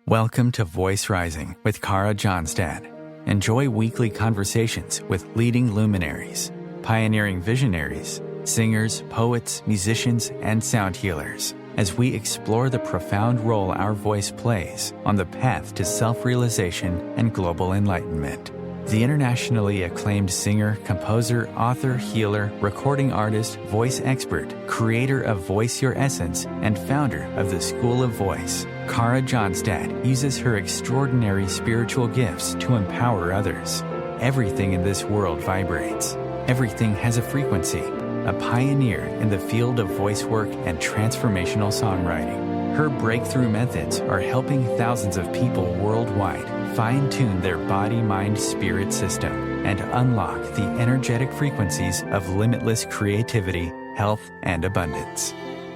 Welcome to Voice Rising with Kara Johnstad. Enjoy weekly conversations with leading luminaries, pioneering visionaries, singers, poets, musicians, and sound healers as we explore the profound role our voice plays on the path to self-realization and global enlightenment. The internationally acclaimed singer, composer, author, healer, recording artist, voice expert, creator of Voice Your Essence, and founder of the School of Voice, Kara Johnstad uses her extraordinary spiritual gifts to empower others. Everything in this world vibrates. Everything has a frequency. A pioneer in the field of voice work and transformational songwriting. Her breakthrough methods are helping thousands of people worldwide fine-tune their body-mind-spirit system and unlock the energetic frequencies of limitless creativity, health, and abundance.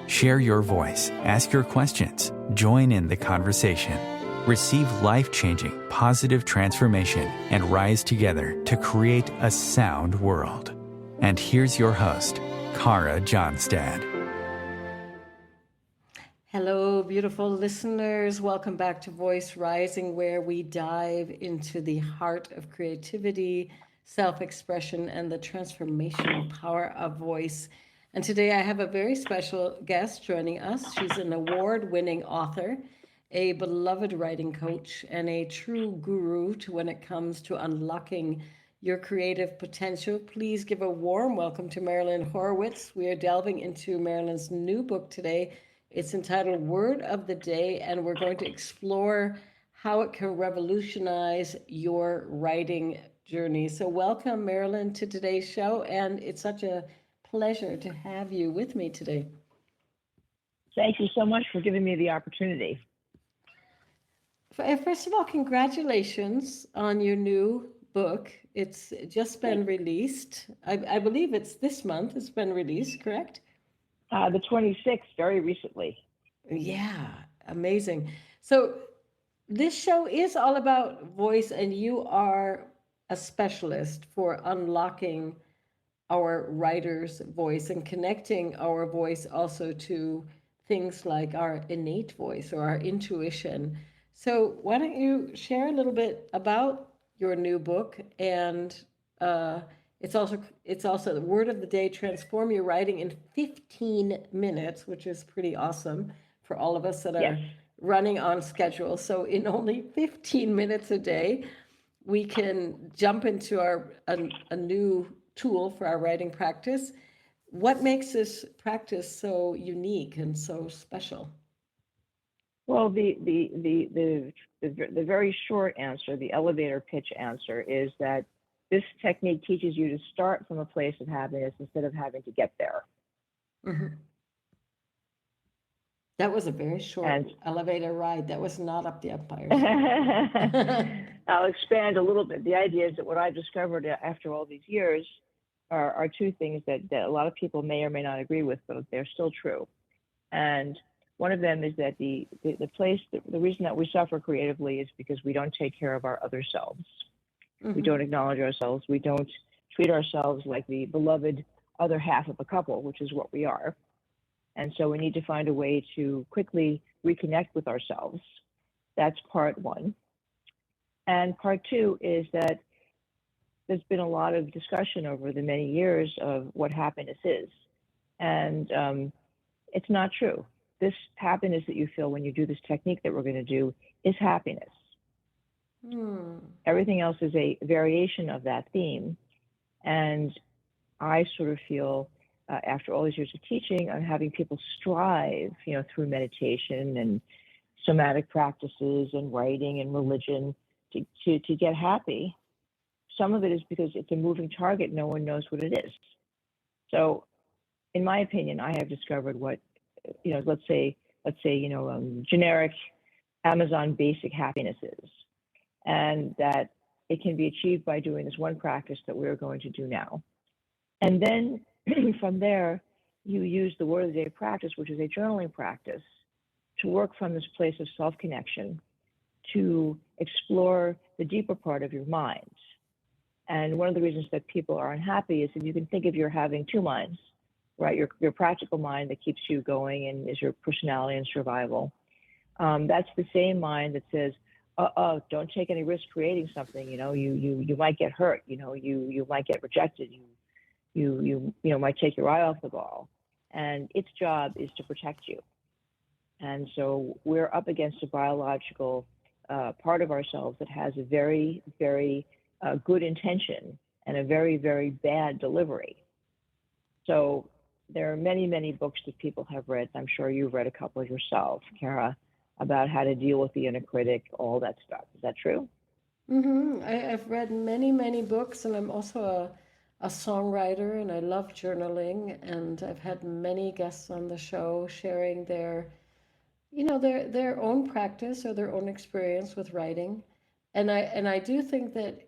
Share your voice, ask your questions, join in the conversation. Receive life-changing, positive transformation and rise together to create a sound world. And here's your host, Kara Johnstad. Hello, beautiful listeners. Welcome back to Voice Rising, where we dive into the heart of creativity, self-expression, and the transformational power of voice. And today I have a very special guest joining us. She's an award-winning author, a beloved writing coach, and a true guru to when it comes to unlocking your creative potential. Please give a warm welcome to Marilyn Horowitz. We are delving into Marilyn's new book today. It's entitled Word of the Day, and we're going to explore how it can revolutionize your writing journey. So welcome, Marilyn, to today's show, and it's such a pleasure to have you with me today. Thank you so much for giving me the opportunity. First of all, congratulations on your new book. It's just been released. I believe it's this month. It's been released, correct? The 26th, very recently. Yeah, amazing. So this show is all about voice, and you are a specialist for unlocking our writer's voice and connecting our voice also to things like our innate voice or our intuition. So why don't you share a little bit about your new book, and it's also the word of the day: transform your writing in 15 minutes, which is pretty awesome for all of us that are running on schedule. So in only 15 minutes a day, we can jump into a new tool for our writing practice. What makes this practice so unique and so special? Well, the very short answer, the elevator pitch answer, is that this technique teaches you to start from a place of happiness instead of having to get there. Mm-hmm. That was a very short elevator ride. That was not up the Empire. I'll expand a little bit. The idea is that what I discovered after all these years are two things that a lot of people may or may not agree with, but they're still true. And one of them is that the reason that we suffer creatively is because we don't take care of our other selves. Mm-hmm. We don't acknowledge ourselves. We don't treat ourselves like the beloved other half of a couple, which is what we are. And so we need to find a way to quickly reconnect with ourselves. That's part one. And part two is that there's been a lot of discussion over the many years of what happiness is. And it's not true. This happiness that you feel when you do this technique that we're going to do is happiness. Everything else is a variation of that theme. And I sort of feel, after all these years of teaching, I'm having people strive, through meditation and somatic practices and writing and religion to get happy. Some of it is because it's a moving target. No one knows what it is. So in my opinion, I have discovered what, let's say, generic Amazon basic happiness is. And that it can be achieved by doing this one practice that we're going to do now. And then from there, you use the word of the day practice, which is a journaling practice, to work from this place of self-connection, to explore the deeper part of your mind. And one of the reasons that people are unhappy is that you can think of you're having two minds, right? Your practical mind that keeps you going and is your personality and survival. That's the same mind that says, don't take any risk creating something. You might get hurt. You might get rejected. You might take your eye off the ball. And its job is to protect you. And so we're up against a biological part of ourselves that has a very, very good intention and a very, very bad delivery. So there are many, many books that people have read. I'm sure you've read a couple yourself, Kara, about how to deal with the inner critic, all that stuff. Is that true? I've read many, many books, and I'm also a songwriter, and I love journaling. And I've had many guests on the show sharing their own practice or their own experience with writing. And I do think that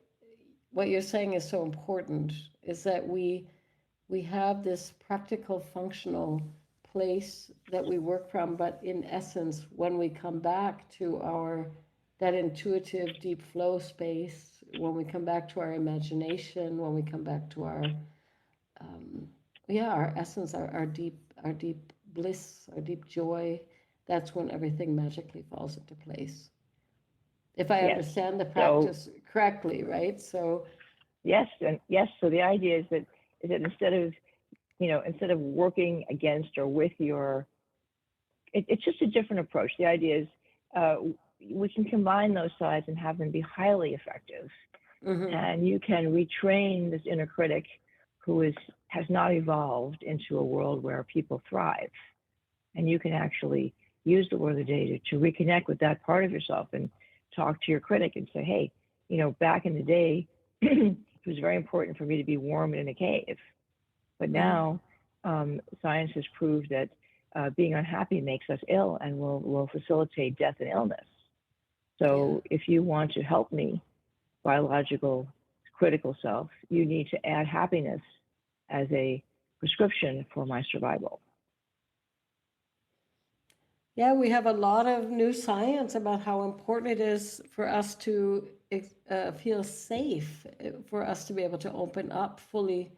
what you're saying is so important, is that we have this practical, functional place that we work from, but in essence, when we come back to that intuitive deep flow space, when we come back to our imagination, when we come back to our essence, our deep bliss, our deep joy, that's when everything magically falls into place. If I understand the practice correctly, right? So yes. So the idea is that instead of working against or with it's just a different approach. The idea is we can combine those sides and have them be highly effective. And you can retrain this inner critic who has not evolved into a world where people thrive. And you can actually use the word of the day to reconnect with that part of yourself and talk to your critic and say, hey, back in the day, it was very important for me to be warm in a cave. But now science has proved that being unhappy makes us ill and will facilitate death and illness. So if you want to help me, biological critical self, you need to add happiness as a prescription for my survival. Yeah, we have a lot of new science about how important it is for us to feel safe, for us to be able to open up fully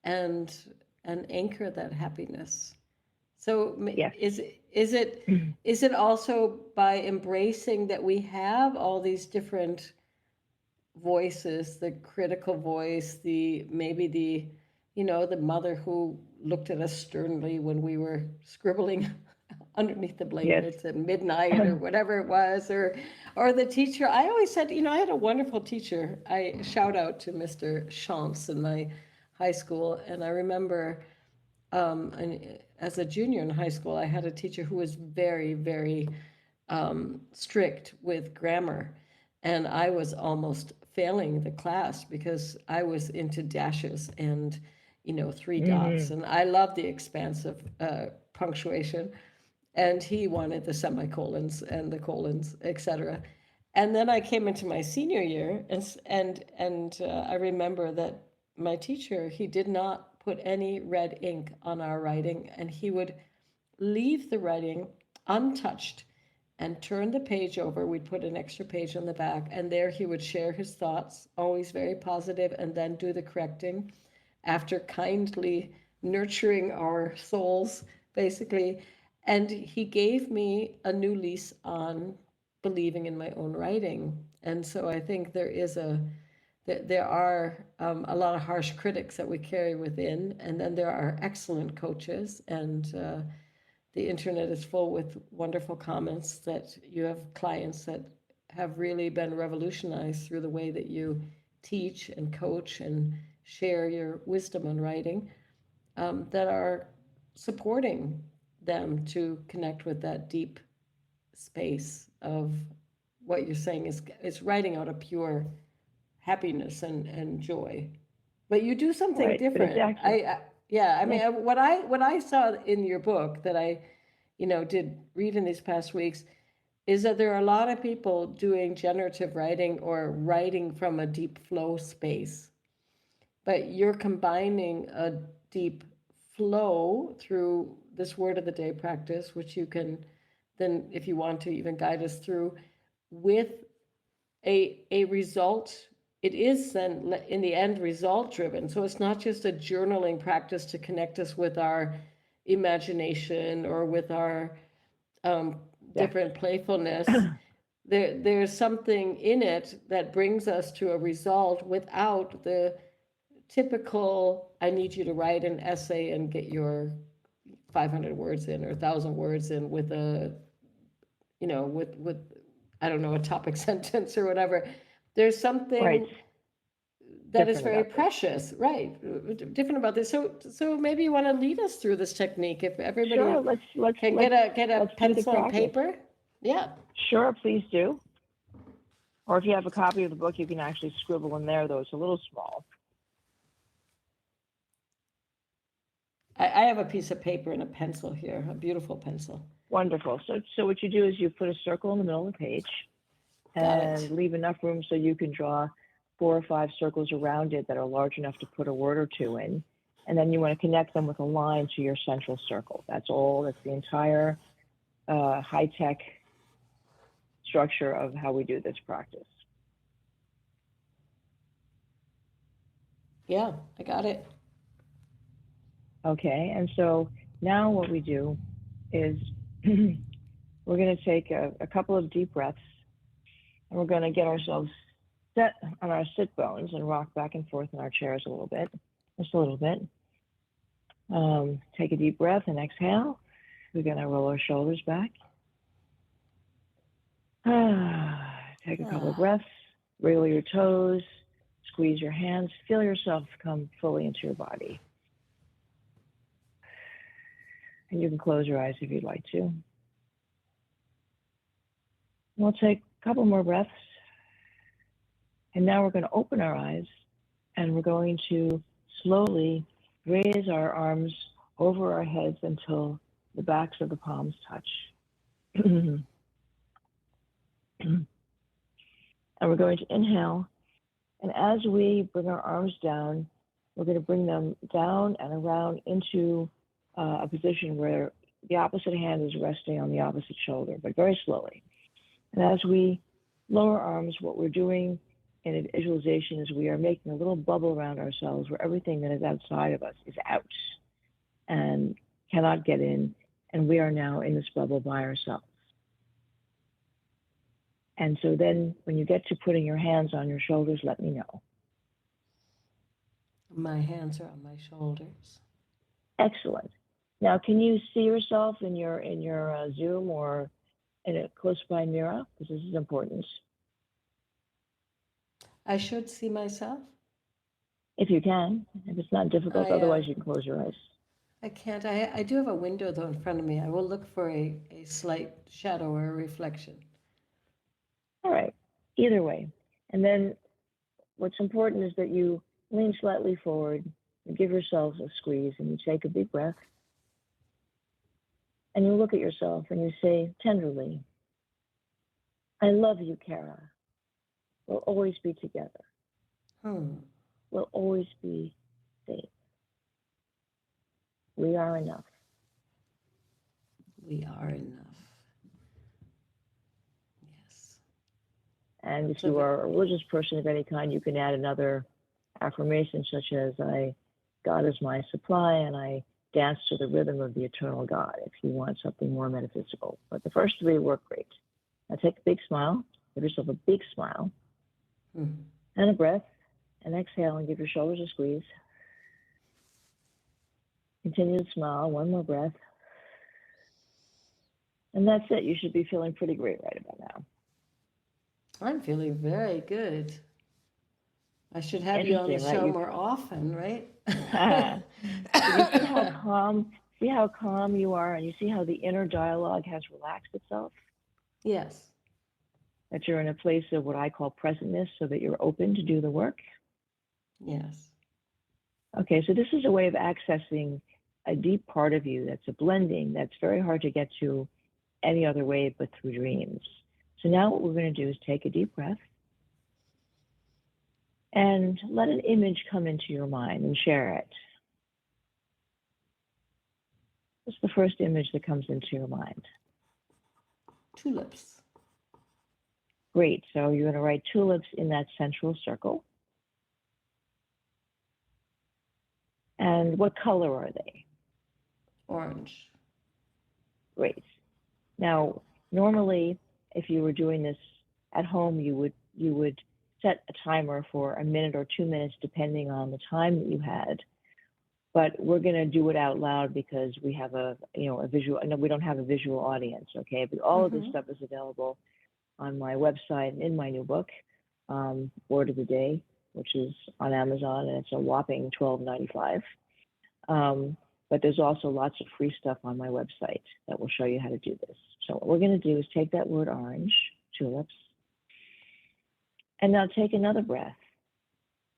and anchor that happiness. So is it also by embracing that we have all these different voices, the critical voice, the mother who looked at us sternly when we were scribbling underneath the blankets at midnight or whatever it was, or the teacher. I always said, I had a wonderful teacher. I shout out to Mr. Chance in my high school, and I remember as a junior in high school, I had a teacher who was very, very strict with grammar, and I was almost failing the class because I was into dashes and 3 dots, and I love the expansive punctuation, and he wanted the semicolons and the colons, etc. And then I came into my senior year, and I remember that my teacher, he did not put any red ink on our writing, and he would leave the writing untouched and turn the page over. We'd put an extra page on the back, and there he would share his thoughts, always very positive, and then do the correcting after kindly nurturing our souls, basically. And he gave me a new lease on believing in my own writing. And so I think there are a lot of harsh critics that we carry within, and then there are excellent coaches, and the internet is full with wonderful comments that you have clients that have really been revolutionized through the way that you teach and coach and share your wisdom on writing, that are supporting them to connect with that deep space of what you're saying is writing out of pure happiness and joy. But you do something different. Exactly. What I saw in your book that I did read in these past weeks is that there are a lot of people doing generative writing or writing from a deep flow space, but you're combining a deep flow through this word of the day practice, which you can then, if you want to, even guide us through, with a result. It is then in the end result driven. So it's not just a journaling practice to connect us with our imagination or with our different playfulness, there's something in it that brings us to a result without the typical, I need you to write an essay and get your 500 words in or 1,000 words in with a, with I don't know, a topic sentence or whatever. There's something Right. that is Different very about this. precious, right? Different about this. So maybe you want to lead us through this technique if everybody Sure, let's can get a let's do the pencil and practice. paper. Yeah. Sure, please do. Or if you have a copy of the book, you can actually scribble in there, though it's a little small. I have a piece of paper and a pencil here, a beautiful pencil. Wonderful. So what you do is you put a circle in the middle of the page and leave enough room so you can draw 4 or 5 circles around it that are large enough to put a word or two in. And then you want to connect them with a line to your central circle. That's all. That's the entire high-tech structure of how we do this practice. Yeah, I got it. Okay, and so now what we do is we're going to take a couple of deep breaths, and we're going to get ourselves set on our sit bones and rock back and forth in our chairs a little bit, just a little bit. Take a deep breath and exhale. We're going to roll our shoulders back. Take a couple of breaths, wiggle your toes, squeeze your hands, feel yourself come fully into your body. And you can close your eyes if you'd like to. We'll take a couple more breaths. And now we're going to open our eyes and we're going to slowly raise our arms over our heads until the backs of the palms touch. And we're going to inhale. And as we bring our arms down, we're going to bring them down and around into a position where the opposite hand is resting on the opposite shoulder, but very slowly. And as we lower arms, what we're doing in a visualization is we are making a little bubble around ourselves where everything that is outside of us is out and cannot get in, and we are now in this bubble by ourselves. And so then when you get to putting your hands on your shoulders, let me know. My hands are on my shoulders. Excellent. Now, can you see yourself in your Zoom or in a close by mirror? Because this is important. I should see myself? If you can. If it's not difficult, otherwise you can close your eyes. I can't. I do have a window, though, in front of me. I will look for a slight shadow or a reflection. All right. Either way. And then what's important is that you lean slightly forward and give yourselves a squeeze, and you take a big breath. And you look at yourself and you say tenderly, I love you, Kara. We'll always be together. We'll always be safe. We are enough. We are enough. Yes. And if you are a religious person of any kind, you can add another affirmation such as God is my supply and I dance to the rhythm of the eternal God if you want something more metaphysical. But the first 3 work great. Now take a big smile. Give yourself a big smile. And a breath. And exhale and give your shoulders a squeeze. Continue to smile. 1 more breath. And that's it. You should be feeling pretty great right about now. I'm feeling very good. I should have you on the show more often, right? See how calm you are, and you see how the inner dialogue has relaxed itself? Yes. That you're in a place of what I call presentness, so that you're open to do the work? Yes. Okay, so this is a way of accessing a deep part of you that's a blending that's very hard to get to any other way but through dreams. So now what we're going to do is take a deep breath and let an image come into your mind and share it. What's the first image that comes into your mind? Tulips. Great. So you're going to write tulips in that central circle. And what color are they? Orange. Great. Now, Normally, if you were doing this at home, you would set a timer for a minute or 2 minutes, depending on the time that you had. But we're going to do it out loud because we have a visual. No, we don't have a visual audience, okay? But all of this stuff is available on my website and in my new book, Word of the Day, which is on Amazon, and it's a whopping $12.95. But there's also lots of free stuff on my website that will show you how to do this. So what we're going to do is take that word orange, tulips, and now take another breath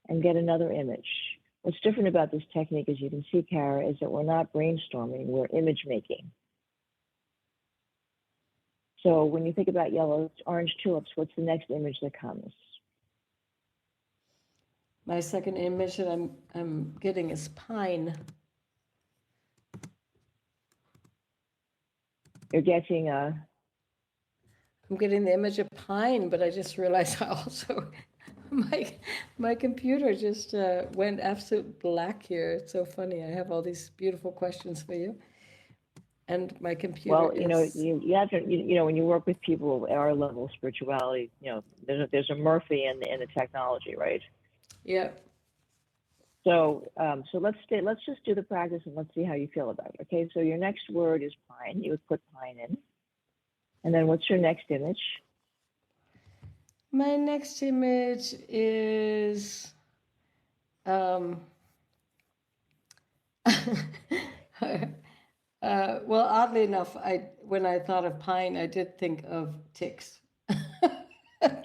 and get another image. What's different about this technique, as you can see, Kara, is that we're not brainstorming, we're image making. So when you think about yellow, orange tulips, what's the next image that comes? My second image that I'm getting is pine. You're getting I'm getting the image of pine, but I just realized I also my computer just went absolute black here. It's so funny. I have all these beautiful questions for you, and my computer. Well, you know, you have to, you know, when you work with people at our level of spirituality, you know, there's a Murphy in the technology, right? Yeah. So let's just do the practice and let's see how you feel about it. Okay, so your next word is pine. You would put pine in. And then what's your next image? My next image is well, oddly enough, when I thought of pine, I did think of ticks.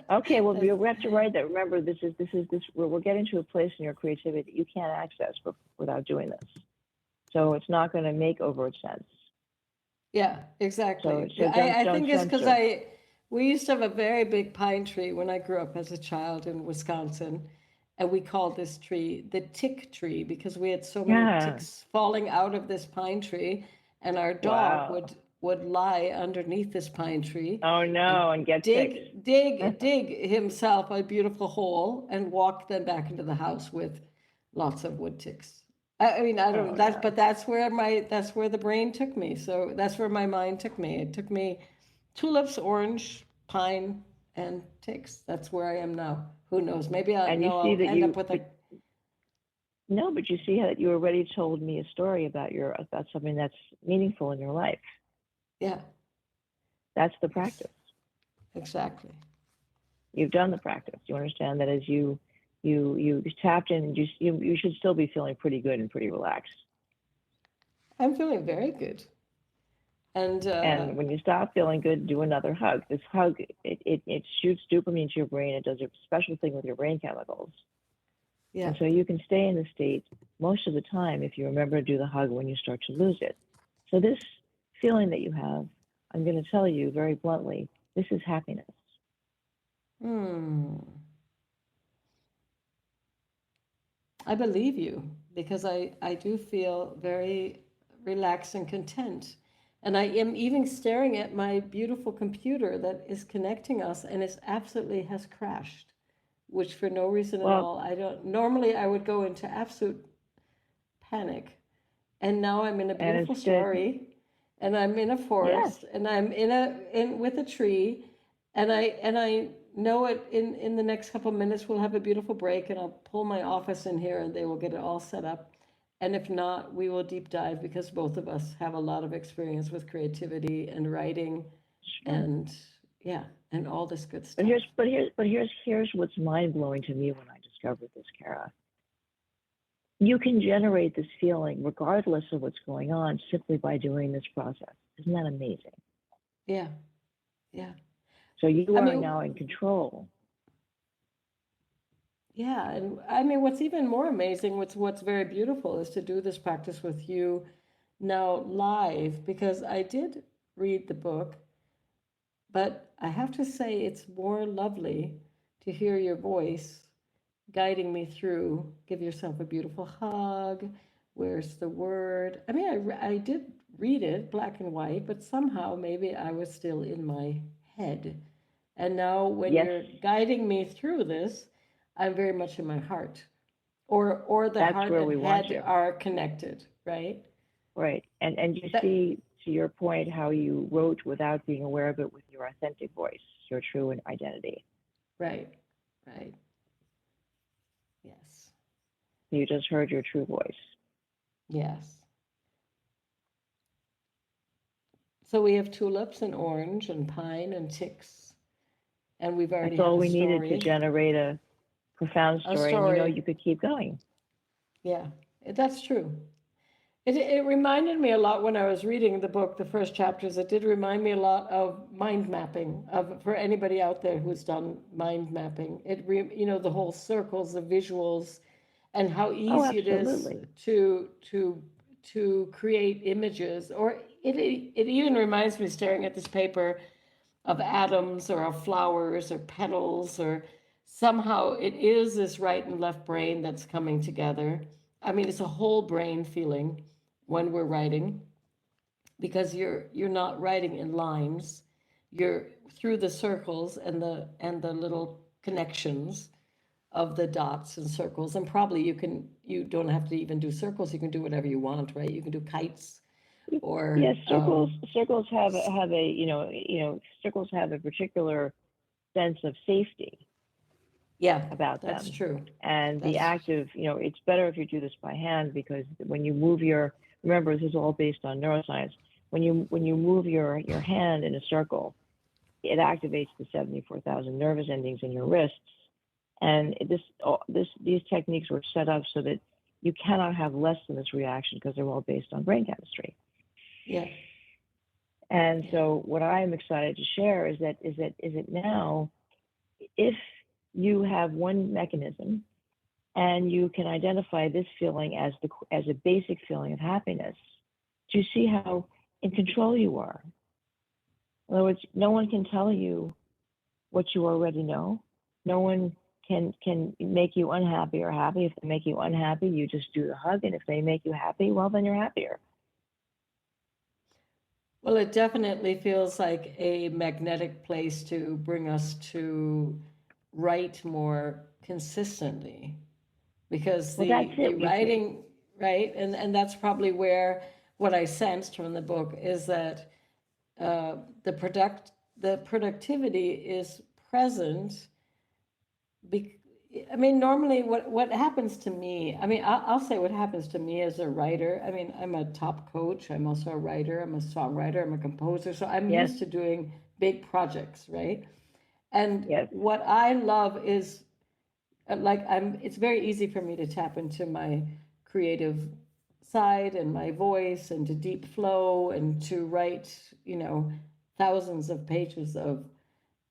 Okay, well, you have to write that. Remember, we're getting to a place in your creativity that you can't access without doing this. So it's not going to make overt sense. Yeah, exactly. So I think it's because we used to have a very big pine tree when I grew up as a child in Wisconsin, and we called this tree the tick tree because we had so many ticks falling out of this pine tree, and our dog would lie underneath this pine tree. Oh no, and get dig himself a beautiful hole and walk then back into the house with lots of wood ticks. I mean, I don't. But that's where the brain took me. So that's where my mind took me. It took me tulips, orange, pine, and ticks. That's where I am now. Who knows? Maybe I'll end up with a. No, but you see how you already told me a story about something that's meaningful in your life. Yeah. That's the practice. Exactly. You've done the practice. You understand that as you tapped in, you should still be feeling pretty good and pretty relaxed. I'm feeling very good. And when you stop feeling good, do another hug. This hug, it shoots dopamine to your brain. It does a special thing with your brain chemicals. Yeah. And so you can stay in the state most of the time if you remember to do the hug when you start to lose it. So this feeling that you have, I'm going to tell you very bluntly, this is happiness. I believe you because I do feel very relaxed and content. And I am even staring at my beautiful computer that is connecting us and it absolutely has crashed, which for no reason at all. Normally I would go into absolute panic. And now I'm in a beautiful story and I'm in a forest and I'm with a tree and I know it in the next couple of minutes we'll have a beautiful break and I'll pull my office in here and they will get it all set up. And if not, we will deep dive because both of us have a lot of experience with creativity and writing and all this good stuff. But here's what's mind blowing to me when I discovered this, Kara. You can generate this feeling regardless of what's going on simply by doing this process. Isn't that amazing? Yeah. Yeah. So you are now in control. Yeah, and I mean, what's even more amazing, what's very beautiful is to do this practice with you now live, because I did read the book, but I have to say it's more lovely to hear your voice guiding me through. Give yourself a beautiful hug. Where's the word? I mean, I did read it black and white, but somehow maybe I was still in my head. And now when you're guiding me through this, I'm very much in my heart, or the heart and head are connected, right? Right, and you see, to your point, how you wrote without being aware of it with your authentic voice, your true identity. Right. Yes. You just heard your true voice. Yes. So we have tulips and orange and pine and ticks, and we've already That's all we story. needed to generate a profound story, and you could keep going. Yeah, that's true. It reminded me a lot when I was reading the book, the first chapters. It did remind me a lot of mind mapping. For anybody out there who's done mind mapping, the whole circles, the visuals, and how easy it is to create images. Or it even reminds me, staring at this paper, of atoms or of flowers or petals, or somehow it is this right and left brain that's coming together. I mean, it's a whole brain feeling when we're writing, because you're not writing in lines, you're through the circles and the little connections of the dots and circles. And probably you don't have to even do circles, you can do whatever you want, right? You can do kites, or yes, circles have a circles have a particular sense of safety about them. That's true. And the act of, it's better if you do this by hand, because when you move remember, this is all based on neuroscience. When you move your hand in a circle, it activates the 74,000 nervous endings in your wrists. And these techniques were set up so that you cannot have less than this reaction, because they're all based on brain chemistry. Yeah. And so what I am excited to share is that now, if you have one mechanism and you can identify this feeling as a basic feeling of happiness, do you see how in control you are? In other words, no one can tell you what you already know. No one can make you unhappy or happy. If they make you unhappy, you just do the hug. And if they make you happy, well, then you're happier. Well, it definitely feels like a magnetic place to bring us to write more consistently, because the writing, right? And that's probably where what I sensed from the book is that the productivity is present. I mean, normally what happens to me, I mean, I'll say what happens to me as a writer. I mean, I'm a top coach. I'm also a writer. I'm a songwriter. I'm a composer. So I'm used to doing big projects, right? And what I love is, it's very easy for me to tap into my creative side and my voice, and to deep flow, and to write, thousands of pages of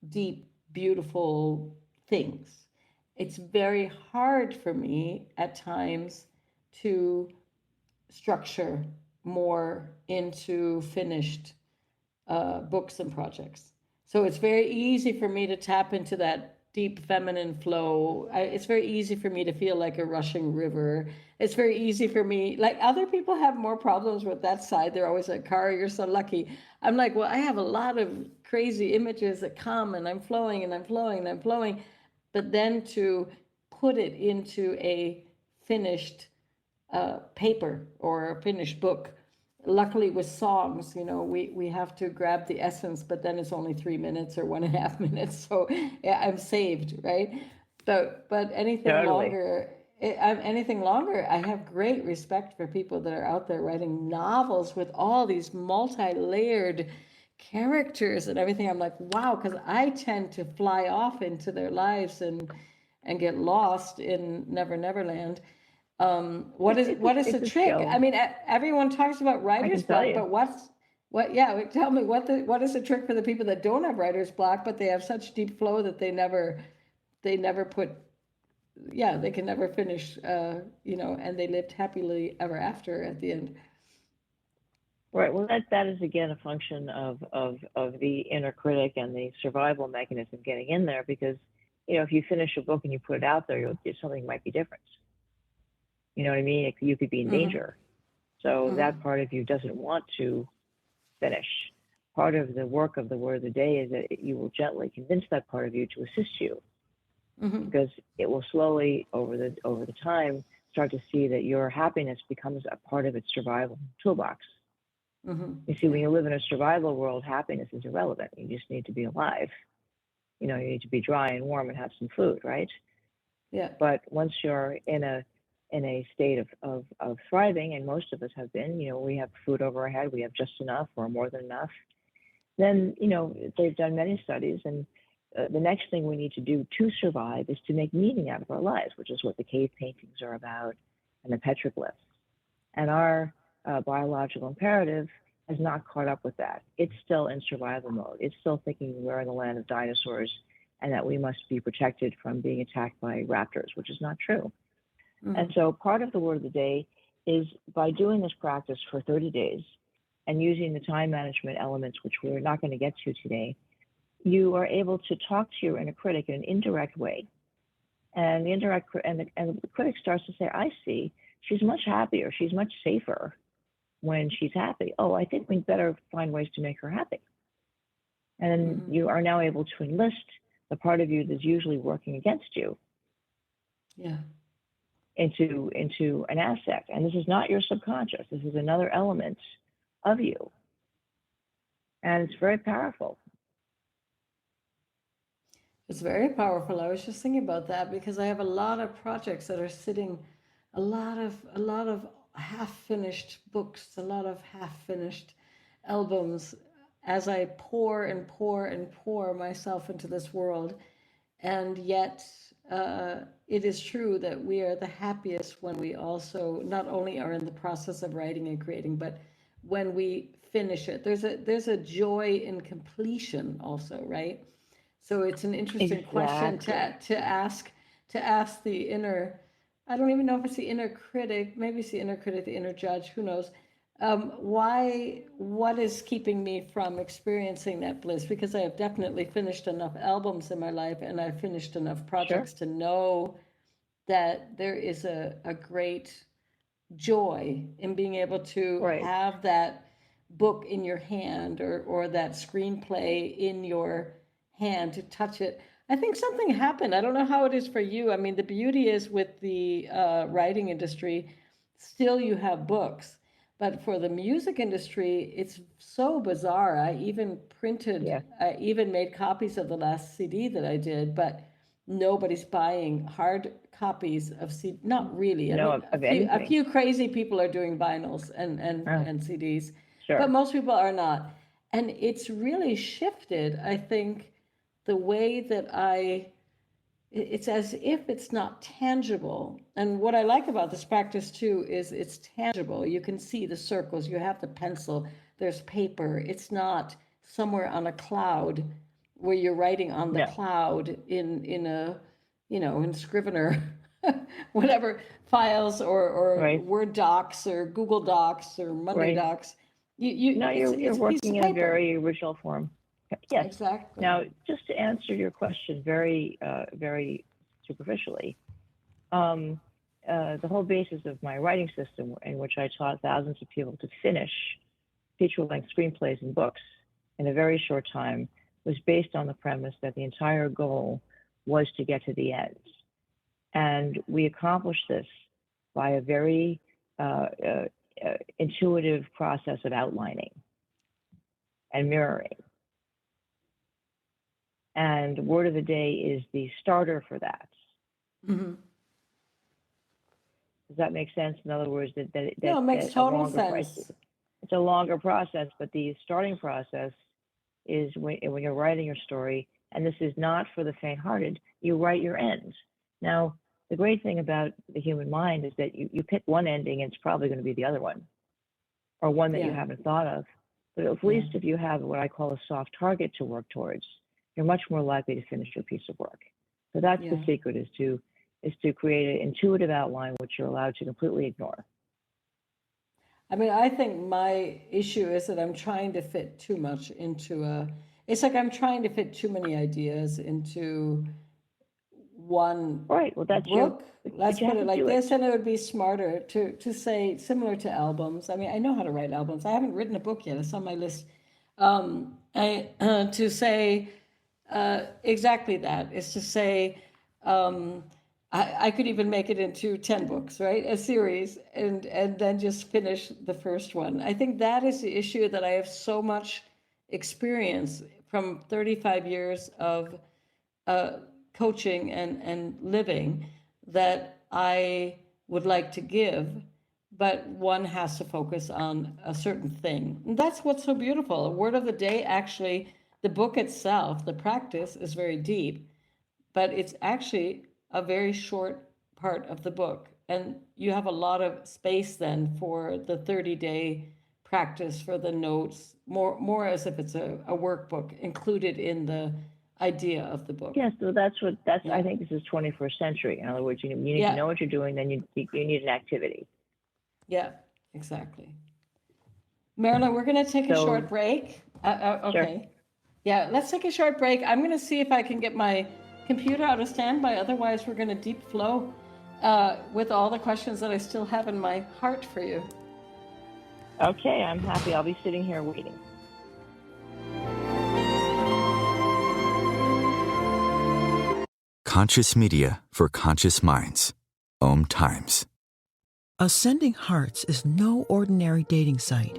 deep, beautiful things. It's very hard for me at times to structure more into finished books and projects. So it's very easy for me to tap into that deep feminine flow. It's very easy for me to feel like a rushing river. It's very easy for me, like other people have more problems with that side. They're always like, Kara, you're so lucky. I'm like, well, I have a lot of crazy images that come, and I'm flowing and I'm flowing and I'm flowing. But then to put it into a finished paper or a finished book, luckily with songs, we have to grab the essence, but then it's only 3 minutes or 1.5 minutes. So yeah, I'm saved, right? But anything longer, I have great respect for people that are out there writing novels with all these multi-layered characters and everything. I'm like, wow, because I tend to fly off into their lives and get lost in Never Land. What is the trick? I mean, everyone talks about writer's block, but tell me what is the trick for the people that don't have writer's block, but they have such deep flow that they can never finish, and they lived happily ever after at the end. Right. Well, that is again a function of the inner critic and the survival mechanism getting in there, because if you finish a book and you put it out there, something might be different. You know what I mean? You could be in danger. So that part of you doesn't want to finish. Part of the work of the word of the day is that you will gently convince that part of you to assist you, because it will slowly over the time start to see that your happiness becomes a part of its survival toolbox. You see, when you live in a survival world, happiness is irrelevant. You just need to be alive. You need to be dry and warm and have some food, right? Yeah. But once you're in a state of thriving, and most of us have been, we have food over our head, we have just enough or more than enough, then, they've done many studies, and the next thing we need to do to survive is to make meaning out of our lives, which is what the cave paintings are about and the petroglyphs. And our biological imperative has not caught up with that. It's still in survival mode. It's still thinking we're in the land of dinosaurs and that we must be protected from being attacked by raptors, which is not true. And so part of the word of the day is, by doing this practice for 30 days and using the time management elements, which we're not going to get to today, you are able to talk to your inner critic in an indirect way. And the critic starts to say, I see, she's much happier, she's much safer when she's happy. Oh, I think we better find ways to make her happy. And you are now able to enlist the part of you that's usually working against you into an asset. And this is not your subconscious. This is another element of you. And it's very powerful. It's very powerful. I was just thinking about that because I have a lot of projects that are sitting, a lot of half-finished books, a lot of half-finished albums, as I pour and pour and pour myself into this world. And yet it is true that we are the happiest when we also not only are in the process of writing and creating, but when we finish it. There's a joy in completion also, right? So it's an interesting question to ask the inner, I don't even know if it's the inner critic, maybe it's the inner critic, the inner judge, who knows, what is keeping me from experiencing that bliss? Because I have definitely finished enough albums in my life, and I've finished enough projects to know that there is a great joy in being able to have that book in your hand or that screenplay in your hand, to touch it. I think something happened. I don't know how it is for you. I mean, the beauty is with the writing industry, still you have books. But for the music industry, it's so bizarre. I even I even made copies of the last CD that I did, but nobody's buying hard copies of CD. Not really. A few crazy people are doing vinyls and CDs, but most people are not. And it's really shifted, I think, the way that it's as if it's not tangible. And what I like about this practice too is it's tangible. You can see the circles, you have the pencil, there's paper. It's not somewhere on a cloud where you're writing on the cloud in a, in Scrivener, whatever files or Word docs or Google Docs or Monday Docs. You're working in a very original form. Yes, exactly. Now, just to answer your question very, very superficially, the whole basis of my writing system, in which I taught thousands of people to finish feature-length screenplays and books in a very short time, was based on the premise that the entire goal was to get to the end. And we accomplished this by a very intuitive process of outlining and mirroring. And word of the day is the starter for that. Does that make sense? In other words, that it makes total sense. It's a longer process, but the starting process is when you're writing your story, and this is not for the faint-hearted, you write your end. Now, the great thing about the human mind is that you pick one ending, and it's probably going to be the other one, or one that you haven't thought of. But at least if you have what I call a soft target to work towards, you're much more likely to finish your piece of work. So that's the secret, is to create an intuitive outline which you're allowed to completely ignore. I mean, I think my issue is that I'm trying to fit too much into it's like I'm trying to fit too many ideas into one book. Let's put it like this, and it would be smarter to say, similar to albums. I mean, I know how to write albums. I haven't written a book yet. It's on my list. To say exactly that is to say, I could even make it into 10 books, right? A series, and then just finish the first one. I think that is the issue, that I have so much experience from 35 years of coaching and living that I would like to give, but one has to focus on a certain thing. And that's what's so beautiful. A word of the day, actually, the book itself, the practice is very deep, but it's actually a very short part of the book. And you have a lot of space then for the 30-day practice, for the notes, more as if it's a workbook included in the idea of the book. Yes, so I think this is 21st century. In other words, you need to know what you're doing, then you need an activity. Yeah, exactly. Marilyn, we're going to take a short break. Okay. Sure. Yeah, let's take a short break. I'm going to see if I can get my computer out of standby. Otherwise, we're going to deep flow with all the questions that I still have in my heart for you. Okay, I'm happy. I'll be sitting here waiting. Conscious media for conscious minds. OMTimes. Ascending Hearts is no ordinary dating site,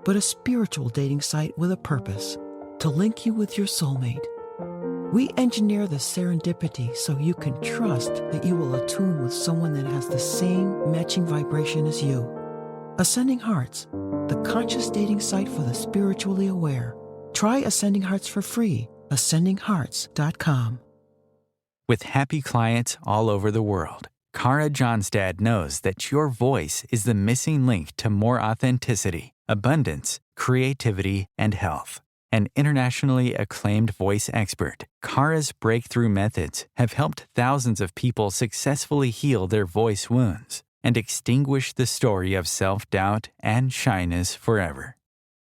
but a spiritual dating site with a purpose, to link you with your soulmate. We engineer the serendipity so you can trust that you will attune with someone that has the same matching vibration as you. Ascending Hearts, the conscious dating site for the spiritually aware. Try Ascending Hearts for free. ascendinghearts.com. With happy clients all over the world, Kara Johnstad knows that your voice is the missing link to more authenticity, abundance, creativity, and health. An internationally acclaimed voice expert, Kara's breakthrough methods have helped thousands of people successfully heal their voice wounds and extinguish the story of self-doubt and shyness forever.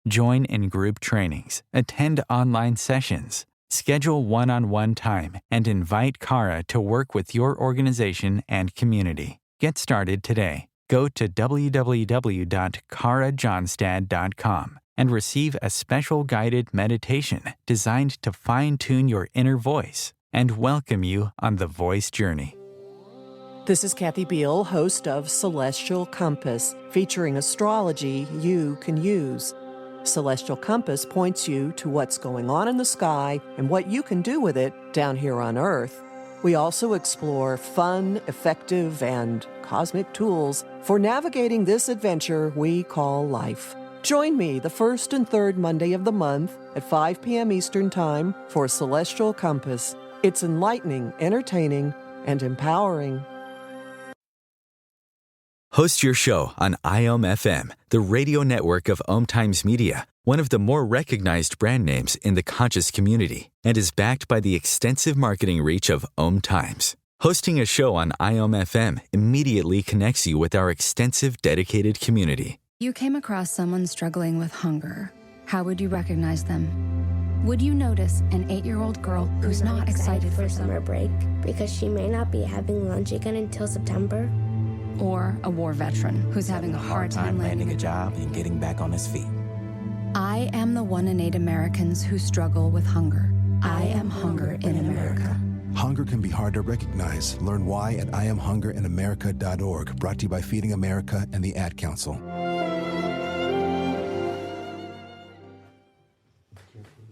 Join in group trainings, attend online sessions, schedule one-on-one time, and invite Kara to work with your organization and community. Get started today. Go to www.karajohnstad.com and receive a special guided meditation designed to fine-tune your inner voice and welcome you on the voice journey. This is Kathy Beal, host of Celestial Compass, featuring astrology you can use. Celestial Compass points you to what's going on in the sky and what you can do with it down here on Earth. We also explore fun, effective, and cosmic tools for navigating this adventure we call life. Join me the first and third Monday of the month at 5 p.m. Eastern Time for Celestial Compass. It's enlightening, entertaining, and empowering. Host your show on IOM-FM, the radio network of OMTimes Media, one of the more recognized brand names in the conscious community, and is backed by the extensive marketing reach of OMTimes. Hosting a show on IOM-FM immediately connects you with our extensive, dedicated community. You came across someone struggling with hunger. How would you recognize them? Would you notice an 8-year-old girl who's not excited for summer break because she may not be having lunch again until September? Or a war veteran who's having a hard time landing a job and getting back on his feet? I am the 1 in 8 Americans who struggle with hunger. I am hunger in America. Hunger can be hard to recognize. Learn why at IamHungerInAmerica.org. Brought to you by Feeding America and the Ad Council.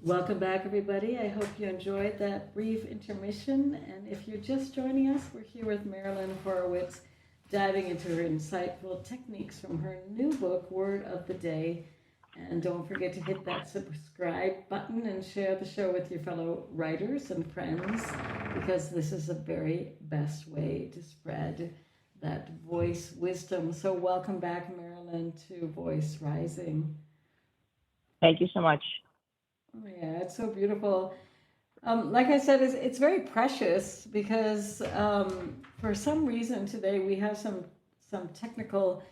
Welcome back, everybody. I hope you enjoyed that brief intermission. And if you're just joining us, we're here with Marilyn Horowitz, diving into her insightful techniques from her new book, Word of the Day. And don't forget to hit that subscribe button and share the show with your fellow writers and friends, because this is the very best way to spread that voice wisdom. So welcome back, Marilyn, to Voice Rising. Thank you so much. Oh, yeah, it's so beautiful. Like I said, it's very precious because for some reason today we have some technical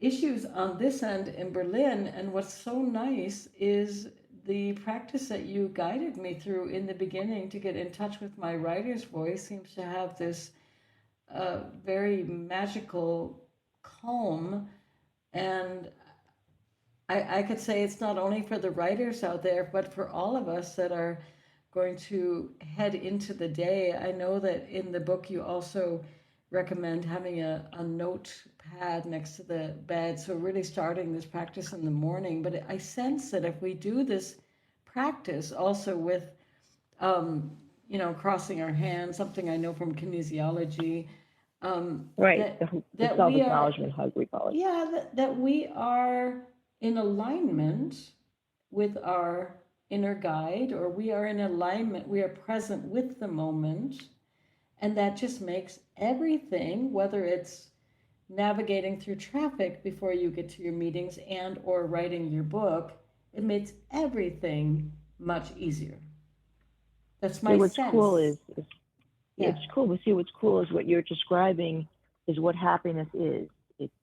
issues on this end in Berlin. And what's so nice is the practice that you guided me through in the beginning to get in touch with my writer's voice seems to have this very magical calm. And I could say it's not only for the writers out there, but for all of us that are going to head into the day. I know that in the book you also recommend having a notepad next to the bed. So really starting this practice in the morning. But I sense that if we do this practice also with, crossing our hands, something I know from kinesiology, Right. The that we are, self-acknowledgement hug, we call it. yeah, that we are in alignment with our inner guide, or we are in alignment, we are present with the moment. And that just makes everything, whether it's navigating through traffic before you get to your meetings and or writing your book, it makes everything much easier. That's my what's sense. Cool is Yeah. It's cool. But see, what's cool is what you're describing is what happiness is.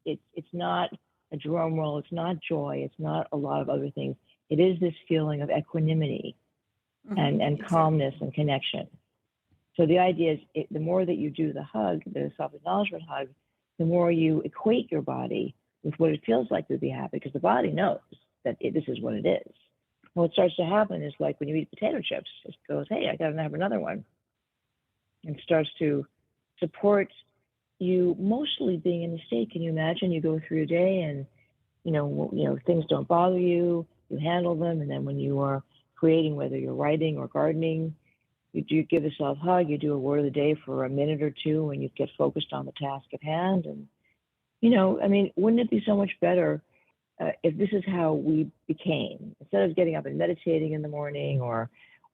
It's not a drum roll. It's not joy. It's not a lot of other things. It is this feeling of equanimity and calmness and connection. So the idea is the more that you do the hug, the self-acknowledgement hug, the more you equate your body with what it feels like to be happy, because the body knows that this is what it is. And what starts to happen is like when you eat potato chips, it goes, hey, I got to have another one. And starts to support you mostly being in the state. Can you imagine you go through your day and, things don't bother you, you handle them. And then when you are creating, whether you're writing or gardening, you do give yourself a hug, you do a word of the day for a minute or two and you get focused on the task at hand. And, wouldn't it be so much better if this is how we became, instead of getting up and meditating in the morning or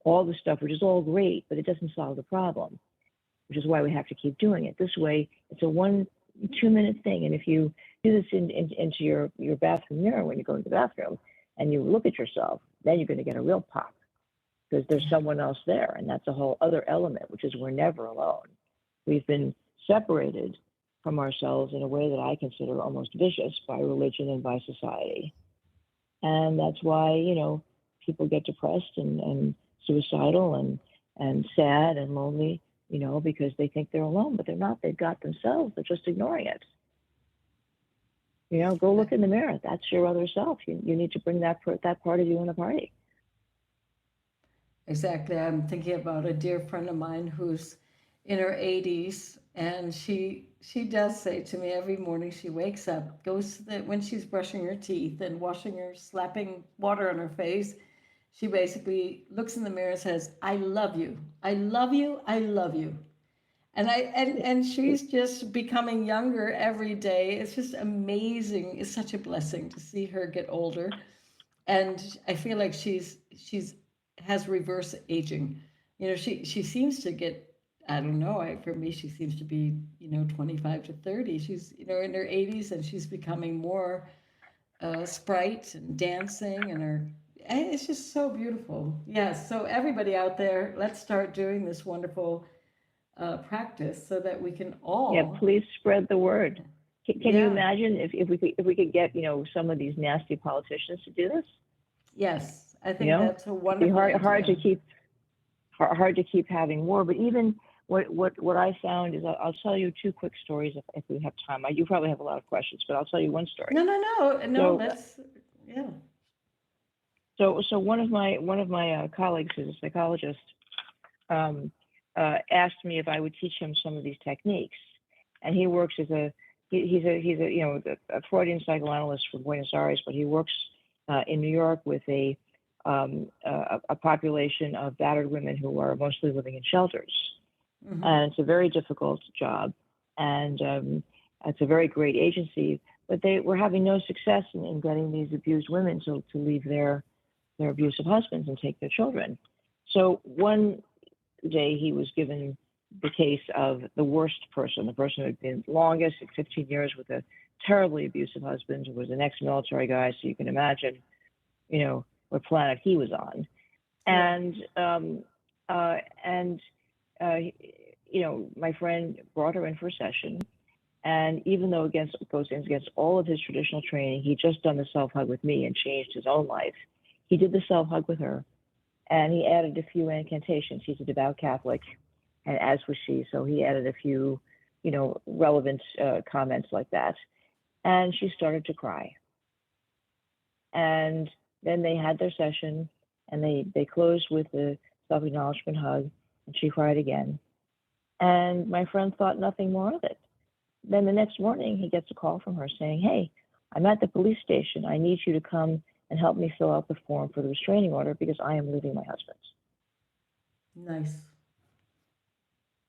all the stuff, which is all great, but it doesn't solve the problem, which is why we have to keep doing it. This way, it's a 1-2 minute thing. And if you do this into your bathroom mirror when you go to the bathroom and you look at yourself, then you're going to get a real pop, because there's someone else there. And that's a whole other element, which is we're never alone. We've been separated from ourselves in a way that I consider almost vicious by religion and by society. And that's why, people get depressed and suicidal and sad and lonely, because they think they're alone, but they're not. They've got themselves. They're just ignoring it. Go look in the mirror. That's your other self. You need to bring that part of you in the party. Exactly. I'm thinking about a dear friend of mine who's in her 80s, and she does say to me every morning she wakes up, goes to when she's brushing her teeth and slapping water on her face, she basically looks in the mirror and says, I love you. I love you. I love you. And she's just becoming younger every day. It's just amazing. It's such a blessing to see her get older. And I feel like she's has reverse aging. She seems to get, I don't know, for me, she seems to be, 25 to 30. She's, in her 80s, and she's becoming more sprite and dancing, and it's just so beautiful. Yes. So everybody out there, let's start doing this wonderful practice so that we can all. Yeah, please spread the word. Can you imagine if we could get, some of these nasty politicians to do this? Yes, I think that's a wonderful idea. Hard to keep having war, but even what I found is, I'll tell you 2 quick stories if we have time. You probably have a lot of questions, but I'll tell you one story. No. That's yeah. So one of my colleagues, who's a psychologist, asked me if I would teach him some of these techniques, and he works as he's a Freudian psychoanalyst from Buenos Aires, but he works in New York with a population of battered women who are mostly living in shelters. Mm-hmm. And it's a very difficult job, and it's a very great agency, but they were having no success in getting these abused women to leave their abusive husbands and take their children. So one day he was given the case of the worst person, the person who had been longest, 15 years, with a terribly abusive husband, who was an ex-military guy, so you can imagine, what planet he was on. And my friend brought her in for a session, and even though it goes against all of his traditional training, he'd just done the self-hug with me and changed his own life. He did the self-hug with her, and he added a few incantations. He's a devout Catholic, and as was she, so he added a few, relevant comments like that. And she started to cry. And then they had their session, and they closed with the self-acknowledgement hug, and she cried again. And my friend thought nothing more of it. then the next morning he gets a call from her saying, hey, I'm at the police station. I need you to come and help me fill out the form for the restraining order because I am leaving my husband. Nice.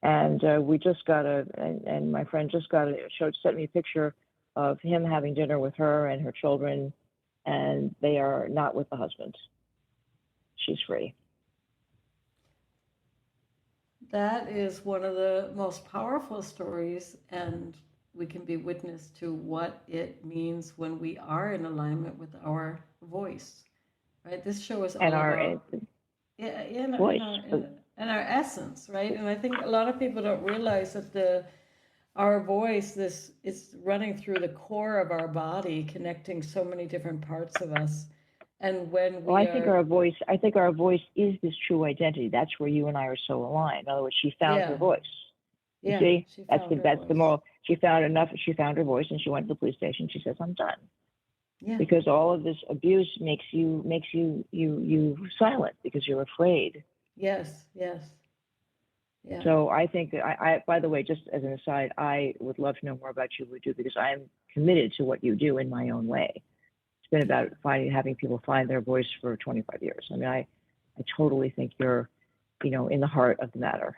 And we just got and my friend just sent me a picture of him having dinner with her and her children, and they are not with the husband. She's free. That is one of the most powerful stories, and we can be witness to what it means when we are in alignment with our voice, right? This show is all about voice. And our essence, right? And I think a lot of people don't realize that our voice, this is running through the core of our body, connecting so many different parts of us. And when we I think our voice is this true identity. That's where you and I are so aligned. In other words, she found her voice. You see, that's the moral. She found her voice, and she went to the police station. She says, "I'm done." Yeah. Because all of this abuse makes you silent because you're afraid. Yes. Yeah. So I think that I, by the way, just as an aside, I would love to know more about what you do because I am committed to what you do in my own way. It's been about having people find their voice for 25 years. I mean, I totally think you're, in the heart of the matter.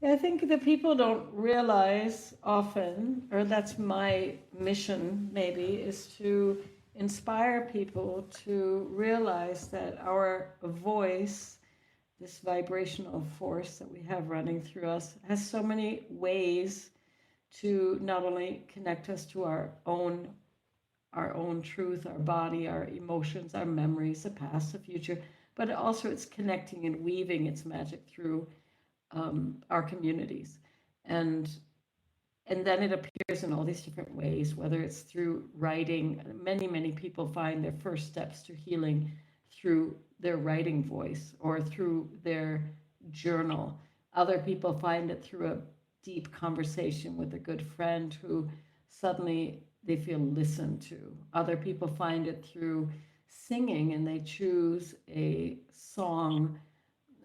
I think that people don't realize often, or that's my mission maybe, is to inspire people to realize that our voice, this vibrational force that we have running through us, has so many ways to not only connect us to our own truth, our body, our emotions, our memories, the past, the future, but also it's connecting and weaving its magic through our communities. And then it appears in all these different ways, whether it's through writing. Many people find their first steps to healing through their writing voice or through their journal. Other people find it through a deep conversation with a good friend who suddenly they feel listened to. Other people find it through singing, and they choose a song.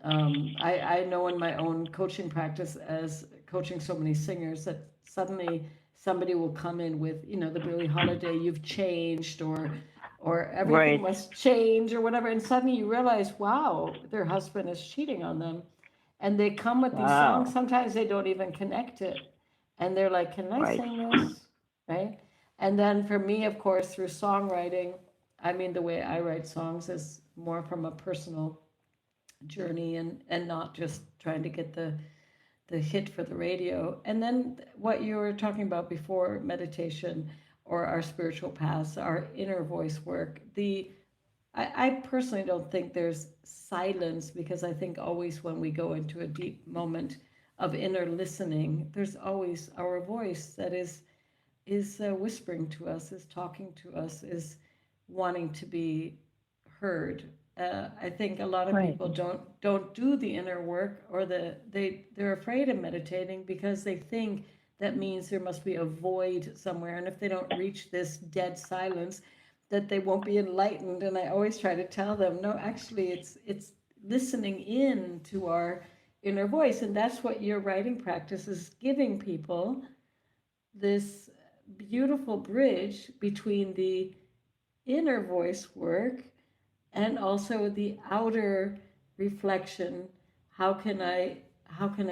I know in my own coaching practice, as coaching so many singers, that suddenly somebody will come in with, the Billie Holiday, "You've Changed," or "Everything Must Change," or whatever, and suddenly you realize, wow, their husband is cheating on them. And they come with these songs. Sometimes they don't even connect it. And they're like, can I sing this? Right? And then for me, of course, through songwriting, I mean, the way I write songs is more from a personal journey and not just trying to get the hit for the radio. And then what you were talking about before, meditation or our spiritual paths, our inner voice work, I personally don't think there's silence, because I think always when we go into a deep moment of inner listening, there's always our voice that is whispering to us, is talking to us, is wanting to be heard. I think a lot of people don't do the inner work, or they're afraid of meditating because they think that means there must be a void somewhere, and if they don't reach this dead silence, that they won't be enlightened. And I always try to tell them, no, actually it's listening in to our inner voice. And that's what your writing practice is giving people, this beautiful bridge between the inner voice work and also the outer reflection. How can I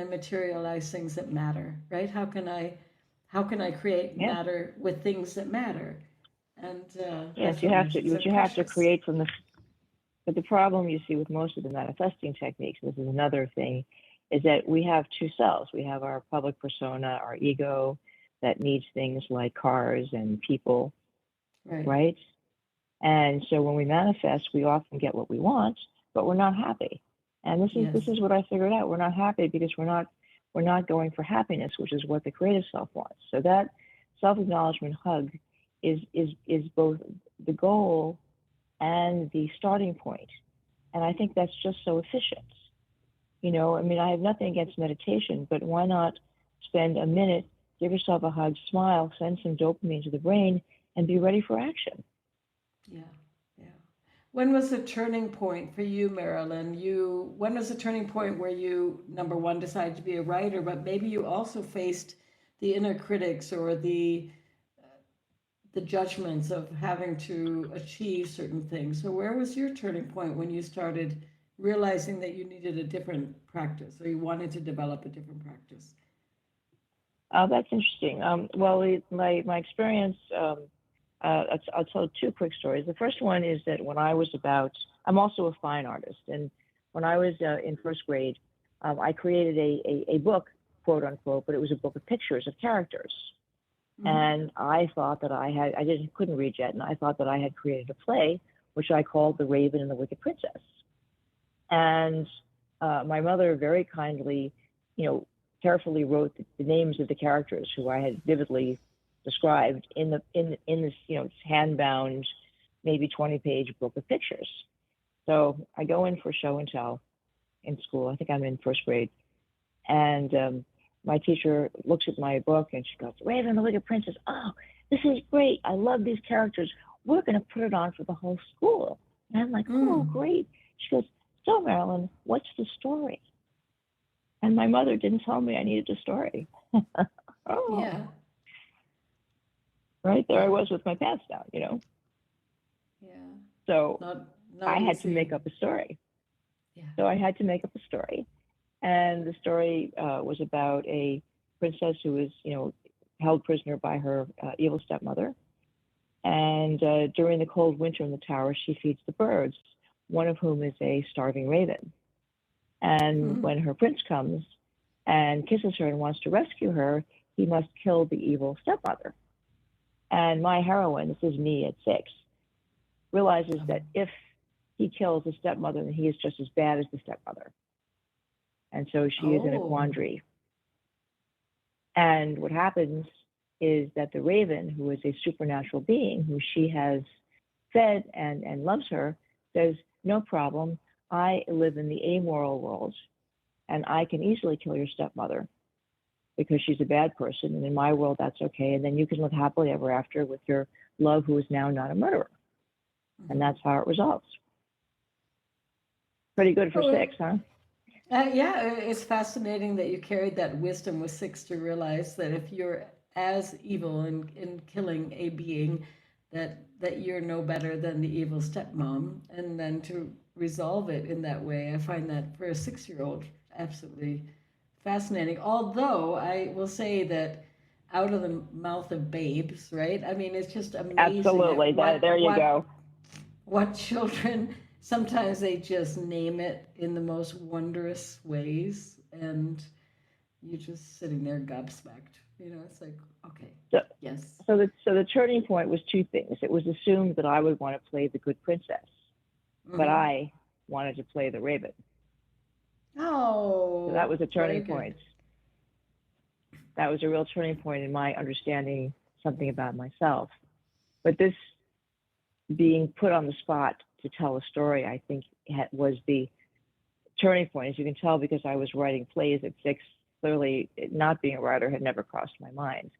materialize things that matter, right? How can I create matter with things that matter? And yes, you have to create from the. But the problem you see with most of the manifesting techniques, this is another thing, is that we have two selves. We have our public persona, our ego, that needs things like cars and people, right? And so when we manifest, we often get what we want, but we're not happy. And this is what I figured out. We're not happy because we're not going for happiness, which is what the creative self wants. So that self-acknowledgement hug is both the goal and the starting point. And I think that's just so efficient. I mean, I have nothing against meditation, but why not spend a minute, give yourself a hug, smile, send some dopamine to the brain, and be ready for action? Yeah. When was the turning point for you, Marilyn? When was the turning point where you, number one, decided to be a writer, but maybe you also faced the inner critics or the judgments of having to achieve certain things. So where was your turning point when you started realizing that you needed a different practice or you wanted to develop a different practice? That's interesting. Well, my experience, I'll tell two quick stories. The first one is that when I was I'm also a fine artist, and when I was in first grade, I created a book, quote unquote, but it was a book of pictures of characters. Mm-hmm. And I thought that I couldn't read yet, and I thought that I had created a play, which I called The Raven and the Wicked Princess. And my mother very kindly, carefully wrote the names of the characters who I had vividly described in this, hand-bound, maybe 20-page book of pictures. So I go in for show and tell in school. I think I'm in first grade. And my teacher looks at my book and she goes, Raven and the Wicked Princess. Oh, this is great. I love these characters. We're going to put it on for the whole school. And I'm like, oh, great. She goes, so Marilyn, what's the story? And my mother didn't tell me I needed a story. Oh. Yeah. Right there I was with my pants down, Yeah. So not I had to easy. make up a story. Yeah. So I had to make up a story. And the story was about a princess who was, held prisoner by her evil stepmother. And during the cold winter in the tower, she feeds the birds, one of whom is a starving raven. And when her prince comes and kisses her and wants to rescue her, he must kill the evil stepmother. And my heroine, this is me at 6, realizes that if he kills the stepmother, then he is just as bad as the stepmother. And so she is in a quandary. And what happens is that the raven, who is a supernatural being, who she has fed and loves her, says, no problem, I live in the amoral world, and I can easily kill your stepmother because she's a bad person, and in my world, that's okay. And then you can live happily ever after with your love, who is now not a murderer. And that's how it resolves. Pretty good for 6, huh? Yeah, it's fascinating that you carried that wisdom with 6 to realize that if you're as evil in killing a being, that you're no better than the evil stepmom, and then to resolve it in that way. I find that for a 6-year-old absolutely fascinating. Although I will say that out of the mouth of babes, right? I mean, it's just amazing. Absolutely. There you go. What children, sometimes they just name it in the most wondrous ways, and you're just sitting there gobsmacked. It's like, okay, yes. So the turning point was 2 things. It was assumed that I would want to play the good princess, but I wanted to play the raven. Oh. So that was a turning point. That was a real turning point in my understanding something about myself. But this being put on the spot to tell a story, I think was the turning point. As you can tell, because I was writing plays at 6, clearly not being a writer had never crossed my mind.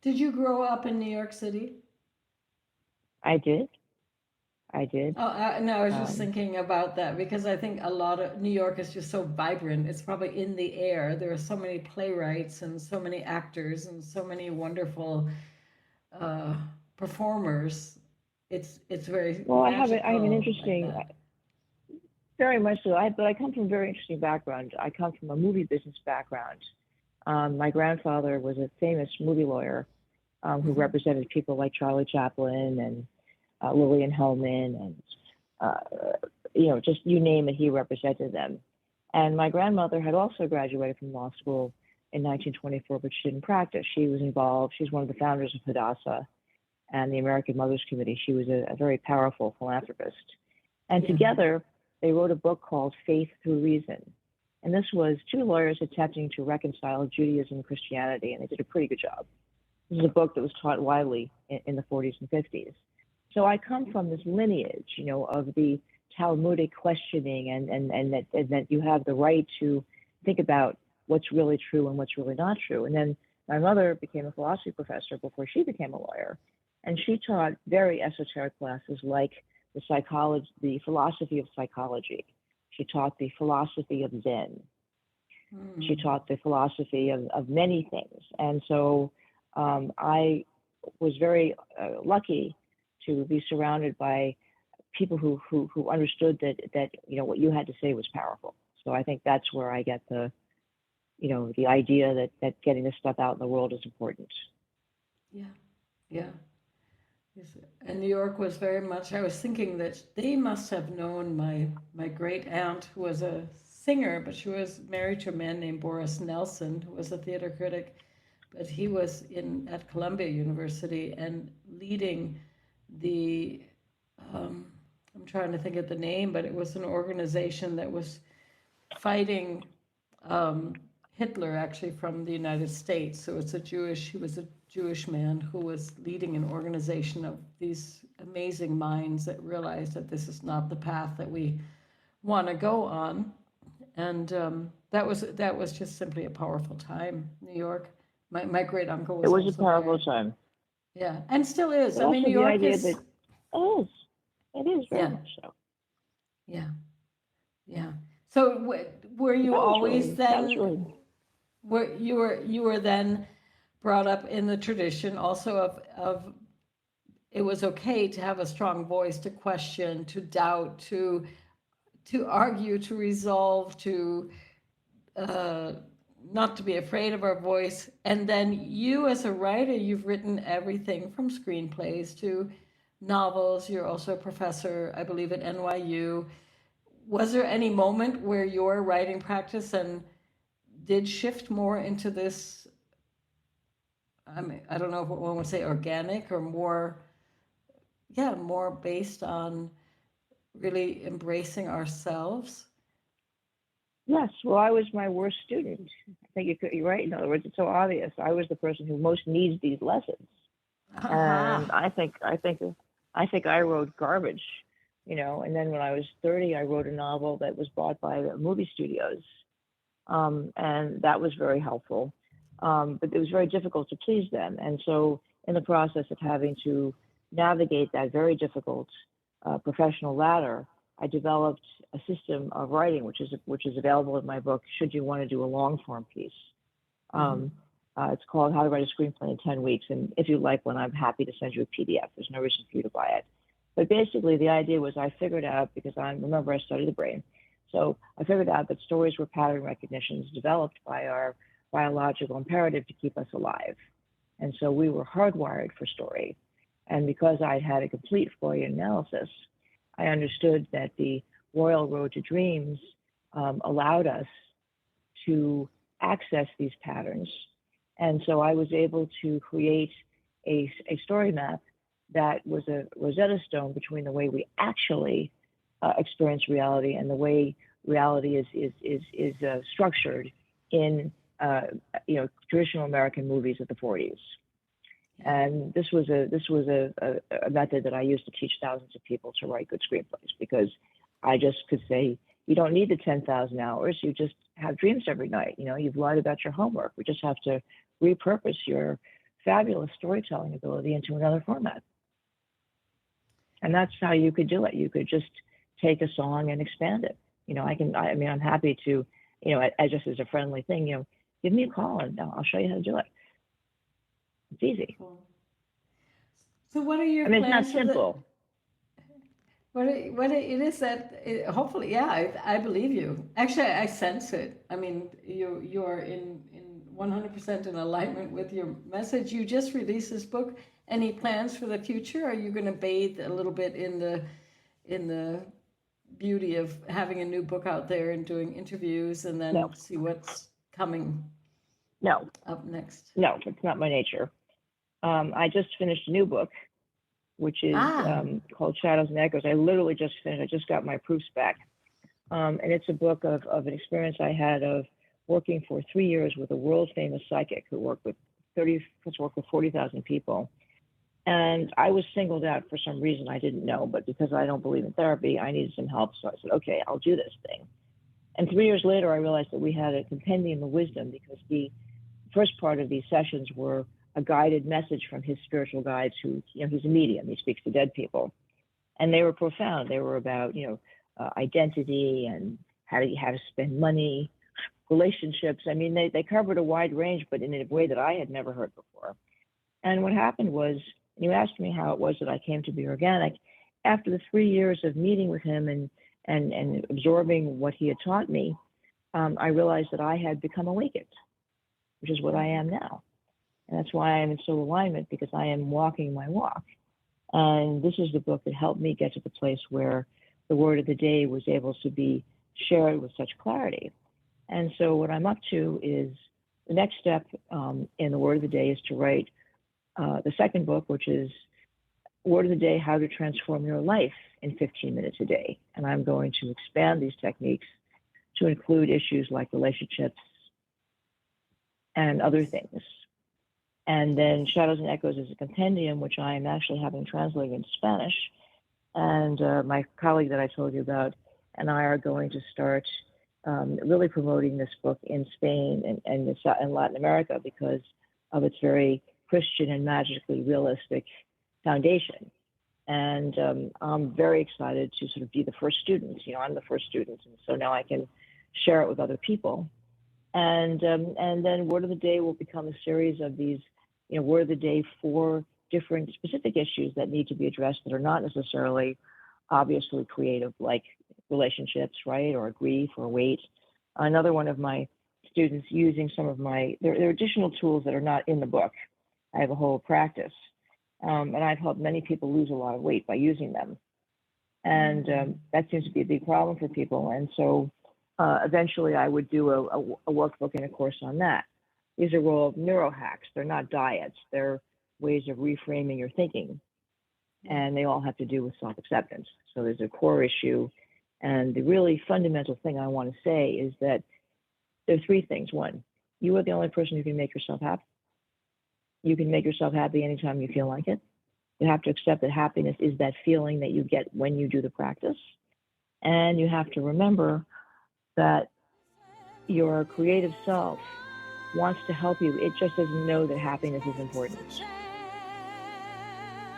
Did you grow up in New York City? I did. Oh, no, I was just thinking about that because I think a lot of New York is just so vibrant. It's probably in the air. There are so many playwrights and so many actors and so many wonderful performers. It's very well. I have an interesting, very much so. But I come from a very interesting background. I come from a movie business background. My grandfather was a famous movie lawyer who represented people like Charlie Chaplin and Lillian Hellman and just you name it, he represented them. And my grandmother had also graduated from law school in 1924, but she didn't practice. She was involved. She's one of the founders of Hadassah and the American Mothers Committee. She was a very powerful philanthropist. And together, they wrote a book called Faith Through Reason. And this was 2 lawyers attempting to reconcile Judaism and Christianity, and they did a pretty good job. This is a book that was taught widely in the 40s and 50s. So I come from this lineage, of the Talmudic questioning and that you have the right to think about what's really true and what's really not true. And then my mother became a philosophy professor before she became a lawyer. And she taught very esoteric classes like the philosophy of psychology. She taught the philosophy of Zen. She taught the philosophy of many things. And so I was very lucky to be surrounded by people who understood that what you had to say was powerful. So I think that's where I get the idea that getting this stuff out in the world is important. Yeah. Yes. And New York was very much, I was thinking that they must have known my great aunt, who was a singer, but she was married to a man named Boris Nelson, who was a theater critic, but he was at Columbia University and leading the, I'm trying to think of the name, but it was an organization that was fighting Hitler, actually, from the United States. So he was a Jewish man who was leading an organization of these amazing minds that realized that this is not the path that we want to go on. And that was just simply a powerful time, New York. My great uncle was. It was a powerful time. Yeah, and still is. But I mean, New York is. It is very much so. Yeah, yeah. So were you always then? You were then brought up in the tradition also of it was okay to have a strong voice, to question, to doubt, to argue, to resolve, to not to be afraid of our voice. And then you as a writer, you've written everything from screenplays to novels. You're also a professor, I believe, at NYU. Was there any moment where your writing practice did shift more into this, I mean, I don't know if one would say organic or more based on really embracing ourselves? Yes. Well, I was my worst student. I think you're right. In other words, it's so obvious. I was the person who most needs these lessons. And I think I wrote garbage, and then when I was 30, I wrote a novel that was bought by the movie studios. And that was very helpful. But it was very difficult to please them. And so in the process of having to navigate that very difficult professional ladder, I developed a system of writing, which is available in my book, should you want to do a long form piece. It's called How to Write a Screenplay in 10 Weeks. And if you like one, I'm happy to send you a PDF. There's no reason for you to buy it. But basically, the idea was I figured out, because I study the brain. So I figured out that stories were pattern recognitions developed by our biological imperative to keep us alive. And so we were hardwired for story. And because I had a complete Freudian analysis, I understood that the Royal Road to Dreams allowed us to access these patterns. And so I was able to create a story map that was a Rosetta Stone between the way we actually experience reality and the way reality is structured in traditional American movies of the 40s. And this was a method that I used to teach thousands of people to write good screenplays, because I just could say, you don't need the 10,000 hours. You just have dreams every night. You've lied about your homework. We just have to repurpose your fabulous storytelling ability into another format. And that's how you could do it. You could just take a song and expand it. I'm happy to, just as a friendly thing, give me a call and I'll show you how to do it. It's easy. Cool. So what are your plans? It's not simple. What it is that hopefully, yeah, I believe you. Actually, I sense it. I mean, you're in 100% in alignment with your message. You just released this book. Any plans for the future? Are you going to bathe a little bit in the beauty of having a new book out there and doing interviews and then see what's coming up next? No, it's not my nature. I just finished a new book, which is called Shadows and Echoes. I literally just finished. I just got my proofs back. And it's a book of an experience I had of working for 3 years with a world famous psychic who worked with 40,000 people. And I was singled out for some reason I didn't know, but because I don't believe in therapy, I needed some help. So I said, okay, I'll do this thing. And 3 years later, I realized that we had a compendium of wisdom, because the first part of these sessions were a guided message from his spiritual guides who, he's a medium, he speaks to dead people. And they were profound. They were about, identity and how to spend money, relationships. I mean, they covered a wide range, but in a way that I had never heard before. And what happened was, you asked me how it was that I came to be organic. After the 3 years of meeting with him and absorbing what he had taught me, I realized that I had become awakened, which is what I am now. And that's why I'm in soul alignment, because I am walking my walk. And this is the book that helped me get to the place where the word of the day was able to be shared with such clarity. And so what I'm up to is the next step in the word of the day is to write the second book, which is Word of the Day, How to Transform Your Life in 15 Minutes a Day. And I'm going to expand these techniques to include issues like relationships and other things. And then Shadows and Echoes is a compendium, which I am actually having translated into Spanish. And my colleague that I told you about and I are going to start really promoting this book in Spain and in Latin America because of its very Christian and magically realistic foundation. And I'm very excited to sort of be the first student. I'm the first student, and so now I can share it with other people. And then Word of the Day will become a series of these, Word of the Day for different specific issues that need to be addressed that are not necessarily obviously creative, like relationships, right, or grief or weight. Another one of my students using some of there are additional tools that are not in the book. I have a whole practice, and I've helped many people lose a lot of weight by using them. And that seems to be a big problem for people. And so eventually I would do a workbook and a course on that. These are all neuro hacks. They're not diets. They're ways of reframing your thinking. And they all have to do with self-acceptance. So there's a core issue. And the really fundamental thing I want to say is that there are three things. One, you are the only person who can make yourself happy. You can make yourself happy anytime you feel like it. You have to accept that happiness is that feeling that you get when you do the practice. And you have to remember that your creative self wants to help you. It just doesn't know that happiness is important.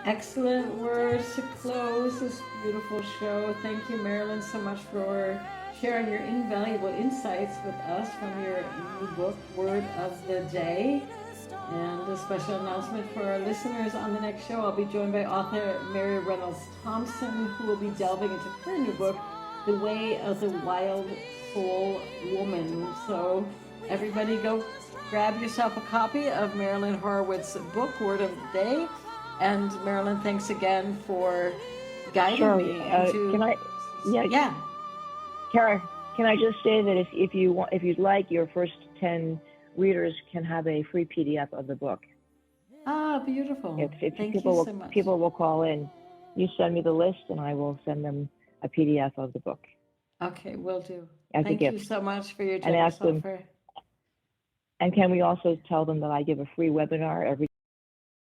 Excellent words to close this beautiful show. Thank you, Marilyn, so much for sharing your invaluable insights with us from your new book, Word of the Day. And a special announcement for our listeners: on the next show, I'll be joined by author Mary Reynolds Thompson, who will be delving into her new book, The Way of the Wild Soul Woman. So everybody go grab yourself a copy of Marilyn Horowitz's book, Word of the Day. And Marilyn, thanks again for guiding me into... Can I? Yeah. Kara, can I just say that if you'd like, your first 10 readers can have a free PDF of the book. Ah, beautiful. Thank you so much. People will call in. You send me the list, and I will send them a PDF of the book. Okay, will do. As Thank a gift. You so much for your and ask them. offer. And can we also tell them that I give a free webinar every